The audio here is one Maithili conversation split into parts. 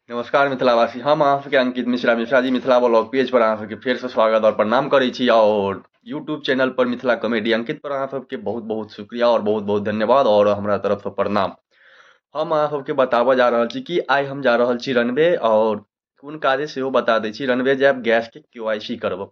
नमस्कार मिथिलावासी, हम अहाँ सबके अंकित मिश्रा जी मिथिला ब्लॉग पेज पर अहाँ सबके फेर से स्वागत और प्रणाम करै छी। और यूट्यूब चैनल पर मिथिला कॉमेडी अंकित पर अहाँ सबके बहुत बहुत शुक्रिया और बहुत बहुत धन्यवाद और हमरा तरफ से प्रणाम। हम अहाँ सबके बताबऽ जा रहल छी कि आइ हम जा रहल छी रनवे और कोन काजे सेहो बता दै छी। रनवे जायब गैस के केवाईसी करबऽ,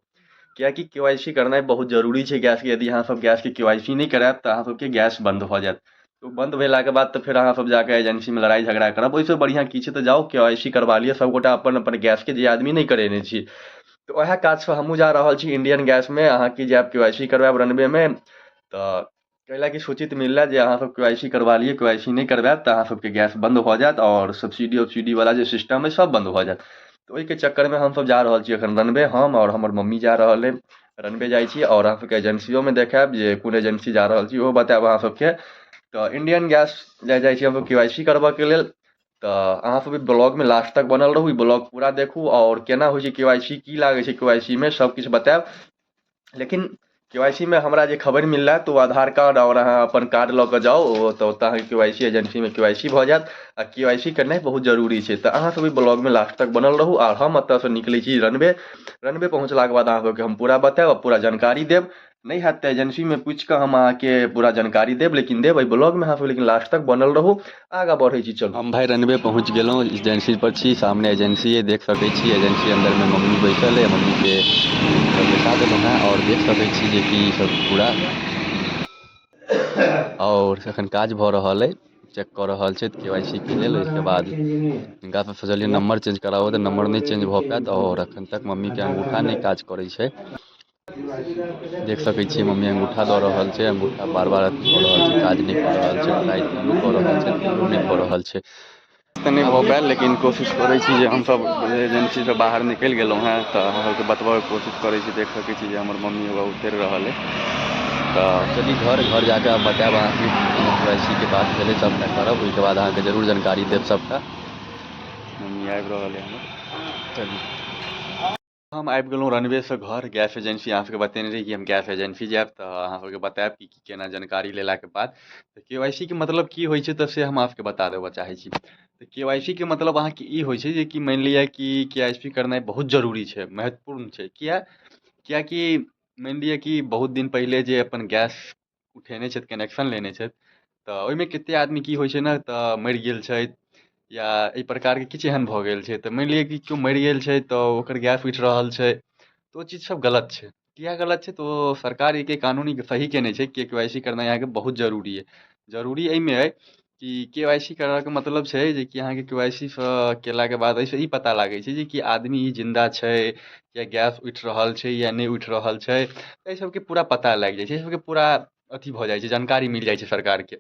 कियाकि केवाईसी करनाइ बहुत जरूरी छै गैस के। यदि अहाँ सब गैस के केवाईसी नहीं करायब तऽ अहाँ सबके गैस बंद भऽ जायत। तो बंद भेलाके बाद तऽ फेर अहाँ सब जाके एजेंसी में लड़ाई झगड़ा करब। ओहिसँ बढ़िआँ की छै तऽ जाउ केवाईसी करबा लिअ सबगोटा अपन अपन गैस के, जे आदमी नहीं करेने छी। तऽ ओएह काजसँ हमहूँ जा रहल छी इंडियन गैस में। अहाँ की जायब केवाईसी करबायब रनवे में, तऽ कैला कि सूचित मिललै जे अहाँ सब केवाईसी करबा लिअ। केवाईसी नहीं करबायब तऽ अहाँ सबके गैस बंद भऽ जायत और सब्सिडी उब्सिडी वाला जे सिस्टम अइ सब बंद भऽ जायत। तऽ ओहिके चक्करमे हमसब जा रहल छी एखन रनवे। हम और हमर मम्मी जा रहल अइ रनवे जाइ छी और अहाँ सबके एजेंसियोमे देखायब जे कोन एजेंसी जा रहल छी, ओहो बतायब अहाँ सबके। तऽ इंडियन गैस जाइ छी हमसब केवाईसी करबऽके लेल। तऽ अहाँ सब ब्लॉगमे लास्ट तक बनल रहू, ई ब्लॉग पूरा देखू और केना होइ छै केवाईसी, की लागै छै केवाईसी में, सब किछु बतायब। लेकिन केवाईसी में हमरा जे खबर मिललै तऽ ओ आधार कार्ड और अहाँ अपन कार्ड लऽ कऽ जाउ, तऽ ओतऽ अहाँके केवाईसी एजेंसीमे केवाईसी भऽ जायत। आ केवाईसी करनाइ बहुत जरूरी छै। तऽ अहाँ सब ब्लॉगमे लास्ट तक बनल रहू और हम एतऽसँ निकलै छी रनवे। रनवे पहुँचलाके बाद अहाँ सबके हम पूरा बतायब और पूरा जानकारी देब। नहीं हैत तऽ एजेंसीमे पूछि कऽ हम अहाँके पूरा जानकारी देब, लेकिन देब एहि ब्लॉगमे। अहाँ सब लेकिन लास्ट तक बनल रहू, आगाँ बढ़ै छी चलू। हम भाई रनवे पहुँच गेलहुँ, एजेंसी पर छी, सामने एजेंसी है, देख सकै छी। एजेंसी अंदर में मम्मी बैठल है, मम्मी के बैठा देलहुँ हेँ और देख सकै छी जे कि सब पूरा और एखन काज भऽ रहल अइ, चेक कऽ रहल छै केवाईसी के लेल। ओहिके बाद हिनका से सोचलिए नंबर चेंज कराबऽ तऽ नंबर नहीं चेंज भऽ पायत और एखन तक मम्मी के अंगूठा नहीं काज करै छै। देख सकै छियै मम्मी अंगूठा दऽ रहल छै, अंगूठा बार बार अथी कऽ रहल छै, काज नहीं कऽ रहल छै। ट्राई तैयो कऽ रहल छै, तैयो नहीं भऽ रहल छै। तऽ नहीं भऽ पायल, लेकिन कोशिश करै छी जे हमसब एजेंसीसँ बाहर निकलि गेलहुँ हेँ। तऽ अहाँ सबके बतबऽके कोशिश करै छी। देख सकै छी जे हमर मम्मी एगो उतरि रहल अइ। तऽ चली घर जाकऽ आब बतायब अहाँके केना केवाईसी के बात भेलै, सबटा करब। ओहिके बाद अहाँके जरूर जानकारी देब सबटा। मम्मी आबि रहल अइ हमर, चलू। हम आबि गेलहुँ रनवेसँ घर। गैस एजेंसी अहाँ सबके बतेने रही कि हम गैस एजेंसी जायब, तऽ अहाँ सबके बतायब कि केना जानकारी लेलाके बाद। तऽ केवाईसी के मतलब की होइ छै तऽ से हम अहाँ सबके बता देबऽ चाहै छी। तऽ केवाईसी के मतलब अहाँके ई होइ छै जे कि मानि लिअ कि केवाईसी करनाइ बहुत जरूरी छै, महत्वपूर्ण छै। कियाकि मानि लिअ कि बहुत दिन पहिले जे अपन गैस उठेने छथि, कनेक्शन लेने छथि, तऽ ओहिमे कतेक आदमी की होइ छै ने तऽ मरि गेल छथि, या एहि प्रकारके किछु एहन भऽ गेल छै। तऽ मानि लिअ कि केओ मरि गेल छै तऽ ओकर गैस उठि रहल छै, तऽ ओ चीज सब गलत छै। किया गलत छै तऽ ओ सरकार एके कानूनी सही केने छै कि केवाईसी करनाइ अहाँके बहुत जरूरी अइ। जरूरी एहिमे अइ कि केवाईसी करबाके मतलब छै जे कि अहाँके केवाईसीसँ केलाके बाद एहिसँ ई पता लागै छै जे कि आदमी ई जिन्दा छै, या गैस उठि रहल छै या नहि उठि रहल छै। एहि सबके पूरा पता लागि जाइ छै, एहि सबके पूरा अथी भऽ जाइ छै, जानकारी मिल जाइ छै सरकारके।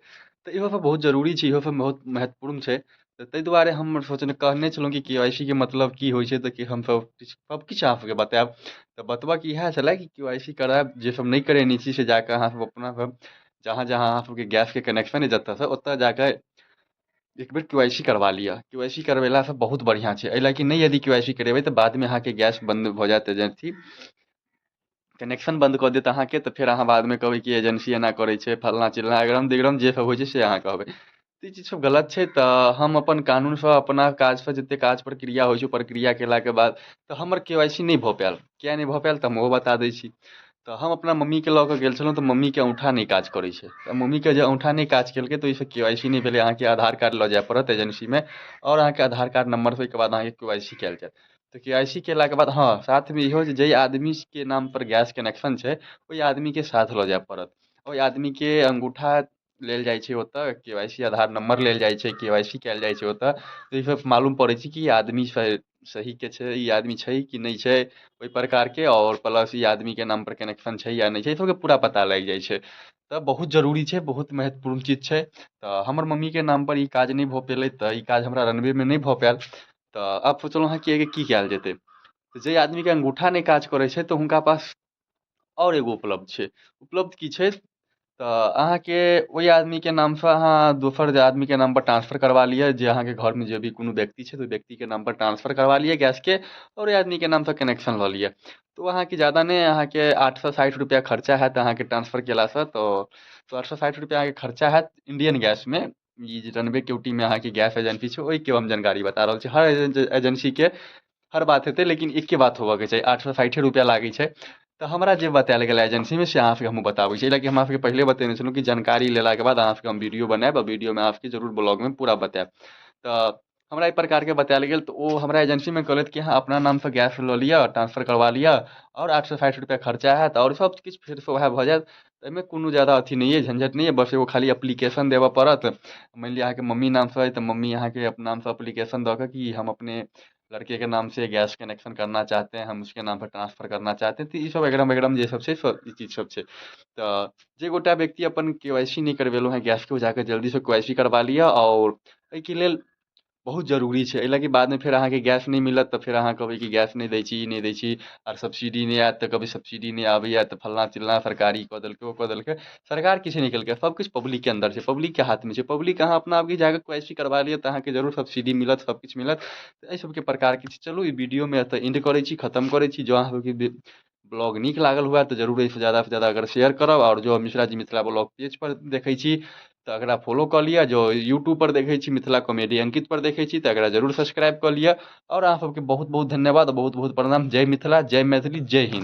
तऽ इहो सब बहुत जरूरी छै, इहो सब बहुत महत्वपूर्ण छै। तऽ ताहि दुआरे हम कहने छलहुँ कि केवाईसी के मतलब की होइ छै, तऽ कि हमसब सबकिछु अहाँ सबके बतायब। तऽ बतबऽके इएह छलै कि केवाईसी करायब। जे सब नहीं करेने छी से जाकऽ अहाँ सब अपना सब जहाँ जहाँ अहाँ सबके गैसके कनेक्शन अइ जतऽसँ, ओतऽ जाकऽ एक बेर केवाईसी करबा लिअ। केवाईसी करबेलासँ बहुत बढ़िआँ छै। एहि लए कि नहीं यदि केवाईसी करेबै तऽ बादमे अहाँके गैस बंद भऽ जायत, एजेंसी कनेक्शन बंद कऽ देत अहाँके। तऽ फेर अहाँ बादमे कहबै कि एजेंसी एना करै छै, फल्लाँ चिल्लाँ अगरम दिगरम जे सब होइ छै से अहाँ कहबै। तऽ ई चीज सब गलत छै। तऽ हम अपन कानूनसँ, अपना काजसँ जतेक काज प्रक्रिया होइ छै, प्रक्रिया केलाके बाद तऽ हमर केवाईसी नहीं भऽ पायल। किया नहीं भऽ पायल तऽ हम ओहो बता दै छी। तऽ हम अपना मम्मीके लऽ कऽ गेल छलहुँ, तऽ मम्मीके औँठा नहीं काज करै छै। तऽ मम्मीके जे औँठा नहीं काज केलकै तऽ ओहिसँ केवाईसी नहीं भेलै। अहाँके आधार कार्ड लऽ जाय पड़त एजेंसीमे, और अहाँके आधार कार्ड नम्बरसँ ओहिके बाद अहाँके केवाईसी कयल जायत। तऽ केवाईसी केलाके बाद हाँ, साथमे इहो जे जाहि आदमीके नामपर गैस कनेक्शन छै, ओहि आदमीके साथ लऽ जाय पड़त। ओहि आदमीके अंगूठा लेल जाइ छै ओतऽ, केवाईसी आधार नम्बर लेल जाइ छै, केवाईसी कयल जाइ छै ओतऽ। तऽ ओहिसँ मालूम पड़ै छै कि ई आदमी सहीके छै, ई आदमी छै कि नहीं छै, ओहि प्रकारके। और प्लस ई आदमीके नामपर कनेक्शन छै या नहीं छै, ई सबके पूरा पता लागि जाइ छै। तऽ बहुत जरूरी छै, बहुत महत्वपूर्ण चीज छै। तऽ हमर मम्मीके नामपर ई काज नहीं भऽ पेलै, तऽ ई काज हमरा रनवेमे नहीं भऽ पायल। तऽ आब सोचलहुँ हेँ कि एहिके की कयल जेतै। तऽ जाहि आदमीके अंगूठा नहीं काज करै छै तऽ हुनका पास और एगो उपलब्ध छै। उपलब्ध की छै तऽ अहाँके ओहि आदमीके नामसँ अहाँ दोसर जे आदमीके नामपर ट्रांसफर करबा लिअ। जे अहाँके घरमे जे भी कोनो व्यक्ति छै, तऽ ओहि व्यक्तिके नामपर ट्रांसफर करबा लिअ गैसके, और ओहि आदमीके नामसँ कनेक्शन लऽ लिअ। तऽ ओ अहाँके ज़्यादा नहीं, अहाँके 860 रुपैआ खर्चा हैत अहाँके ट्रांसफर केलासँ। तऽ 860 रुपैआ अहाँके खर्चा हैत इंडियन गैसमे। ई जे रनबे केओटीमे अहाँके गैस एजेंसी छै ओहिके हम जानकारी बता रहल छी। हर एजेंसीके हर बात हेतै, लेकिन एके बात होबऽके चाही। 860 रुपैआ लागै छै। तऽ हमरा जे बतायल गेल एजेंसीमे से अहाँ सबके हमहूँ बताबै छी, लेकिन हम अहाँ सबके पहिले बतेने छलहुँ कि जानकारी लेलाके बाद अहाँ सबके हम वीडियो बनायब, आओर वीडियोमे अहाँ सबके जरूर ब्लॉगमे पूरा बतायब। तऽ हमरा एहि प्रकारके बतायल गेल, तऽ ओ हमरा एजेंसीमे कहलथि कि अहाँ अपना नामसँ गैस लऽ लिअ, ट्रांसफर करवा लिअ, आओर 860 रुपैआ खर्चा हैत, आओर सब किछु फेरसँ वएह भऽ जायत। एहिमे कोनो ज़्यादा अथी नहि अइ, झंझट नहि अइ, बस एगो खाली एप्लीकेशन देबऽ पड़त। मानि लिअ अहाँके मम्मी नामसँ अइ तऽ मम्मी अहाँके अपना नामसँ एप्लीकेशन दऽ कऽ कि हम अपने लड़के के नाम से गैस कनेक्शन करना चाहते हैं, हम उसके नाम पर ट्रांसफ़र करना चाहते हैं, तऽ ई सब वगैरह वगैरह जे सब छै सब ई चीज सब छै। तऽ जे गोटा व्यक्ति अपन केवाईसी नहीं करवेलहुँ हैं गैसके, ओ जाकऽ जल्दीसँ केवाईसी करवा लिअ। आओर एहिके लेल बहुत जरूरी छै, एहि लागी बादमे फेर अहाँके गैस नहि मिलत तऽ फेर अहाँ कहबै कि गैस नहि दै छी, ई नहि दै छी, आर सब्सिडी नहि आयत तऽ कहबै सब्सिडी नहि आबैए तऽ फल्लाँ चिल्लाँ सरकार ई कऽ देलकै, ओ कऽ देलकै। सरकार किछु नहि केलकै, सबकिछु पब्लिकके अन्दर छै, पब्लिकके हाथमे छै। पब्लिक अहाँ अपना आपके जाकऽ केवाईसी करवा लिअ तऽ अहाँके जरूर सब्सिडी मिलत, सबकिछु मिलत। तऽ एहि सबके प्रकारके छै। चलू ई वीडियोमे एतऽ एंड करै छी, खत्म करै छी। जँ अहाँ सबके ब्लॉग नीक लागल हुए तऽ जरूर एहिसँ ज़्यादा अगर शेयर करब। आओर जो मिश्रा जी मिथिला ब्लॉग पेजपर देखै छी तऽ एकरा फॉलो कऽ लिअ। जो यूट्यूबपर देखै छी मिथिला कॉमेडी अंकितपर देखै छी तऽ एकरा जरूर सब्सक्राइब कऽ लिअ। और अहाँ सबके बहुत बहुत धन्यवाद, बहुत बहुत प्रणाम। जय मिथिला, जय मैथिली, जय हिन्द।